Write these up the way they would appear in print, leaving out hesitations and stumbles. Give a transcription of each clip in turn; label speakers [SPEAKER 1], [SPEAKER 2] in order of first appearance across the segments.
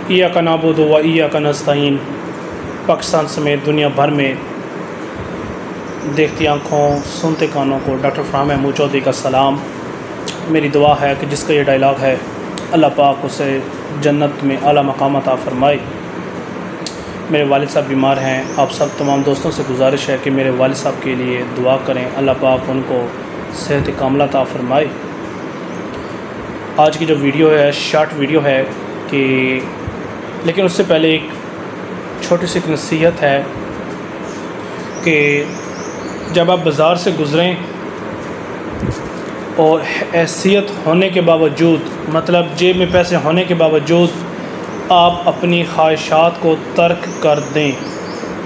[SPEAKER 1] इय्याका नअबुदु व इय्याका नस्तईन। पाकिस्तान समेत दुनिया भर में देखती आँखों सुनते कानों को डॉक्टर फरहान महमूद चौधरी का सलाम। मेरी दुआ है कि जिसका ये डायलॉग है अल्लाह पाक उसे जन्नत में आला मकाम अता फ़रमाए। मेरे वालिद साहब बीमार हैं। आप सब तमाम दोस्तों से गुजारिश है कि मेरे वालिद साहब के लिए दुआ करें, अल्लाह पाक उनको सेहत कामिला अता फ़रमाए। आज की जो वीडियो है शॉर्ट वीडियो है कि लेकिन उससे पहले एक छोटी सी नसीहत है कि जब आप बाज़ार से गुज़रें और हैसियत होने के बावजूद, मतलब जेब में पैसे होने के बावजूद आप अपनी ख्वाहिशात को तर्क कर दें।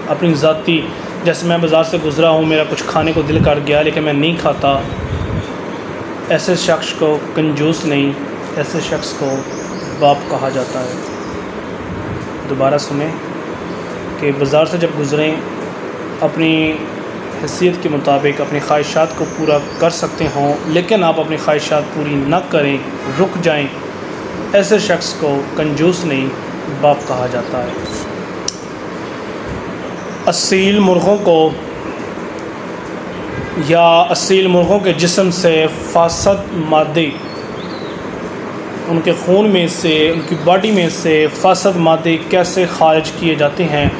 [SPEAKER 1] अपनी ज़ाती, जैसे मैं बाज़ार से गुज़रा हूँ, मेरा कुछ खाने को दिल कर गया लेकिन मैं नहीं खाता, ऐसे शख्स को कंजूस नहीं, ऐसे शख्स को बाप कहा जाता है। दोबारा सुने कि बाज़ार से जब गुज़रें अपनी हैसियत के मुताबिक अपनी ख्वाहिशात को पूरा कर सकते हों, लेकिन आप अपनी ख्वाहिशात पूरी न करें, रुक जाएं, ऐसे शख्स को कंजूस नहीं बाप कहा जाता है। असील मुर्ग़ों को या असील मुर्ग़ों के जिस्म से फासद मादे, उनके खून में से, उनकी बॉडी में से फासद मादे कैसे खारिज किए जाते हैं,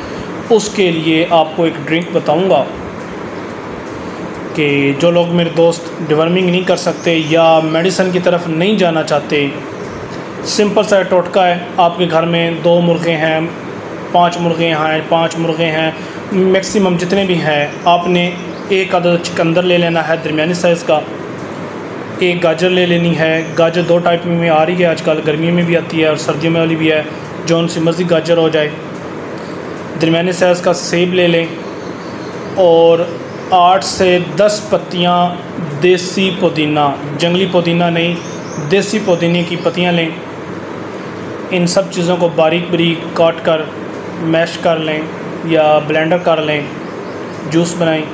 [SPEAKER 1] उसके लिए आपको एक ड्रिंक बताऊंगा कि जो लोग मेरे दोस्त डिवर्मिंग नहीं कर सकते या मेडिसिन की तरफ नहीं जाना चाहते, सिंपल सा टोटका है। आपके घर में 2 मुर्गे हैं, 5 मुर्गे हैं, 5 मुर्गे हैं, मैक्सिमम जितने भी हैं, आपने एक अदद चुकंदर ले लेना है दरमियानी साइज़ का। एक गाजर ले लेनी है। गाजर 2 टाइप में आ रही है आजकल, गर्मी में भी आती है और सर्दियों में वाली भी है, जो उनसी मर्ज़ी गाजर हो जाए। दरमियानी साइज़ का सेब ले लें और 8 से 10 पत्तियाँ देसी पुदीना, जंगली पुदीना नहीं, देसी पुदीने की पत्तियाँ लें। इन सब चीज़ों को बारीक बारीक काट कर मैश कर लें या ब्लेंडर कर लें, जूस बनाएं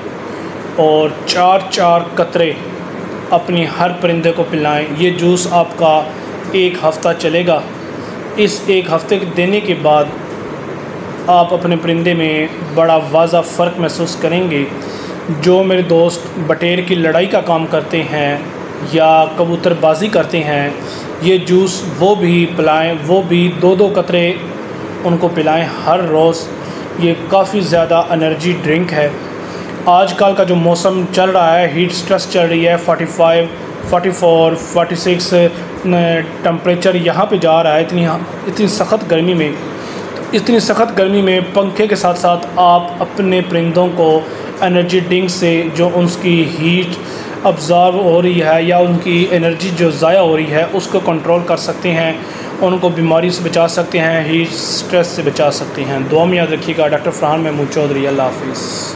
[SPEAKER 1] और 4-4 कतरे अपनी हर परिंदे को पिलाएं। ये जूस आपका 1 हफ़्ता चलेगा। इस 1 हफ़्ते के देने के बाद आप अपने परिंदे में बड़ा वाज़ा फ़र्क महसूस करेंगे। जो मेरे दोस्त बटेर की लड़ाई का काम करते हैं या कबूतरबाजी करते हैं, ये जूस वो भी पिलाएं, वो भी 2-2 कतरे उनको पिलाएं हर रोज़। ये काफ़ी ज़्यादा एनर्जी ड्रिंक है। आजकल का जो मौसम चल रहा है, हीट स्ट्रेस चल रही है, 45, 44, 46 टेम्परेचर यहाँ पे जा रहा है। इतनी सख़त गर्मी में, इतनी सख़त गर्मी में पंखे के साथ साथ आप अपने परिंदों को एनर्जी ड्रिंक से जो उनकी हीट अब्ज़ॉर्ब हो रही है या उनकी एनर्जी जो ज़ाया हो रही है उसको कंट्रोल कर सकते हैं, उनको बीमारी से बचा सकते हैं, हीट स्ट्रेस से बचा सकते हैं। दुआ में याद रखिएगा। डॉक्टर फरहान महमूद चौधरी। अल्लाह हाफ़िज़।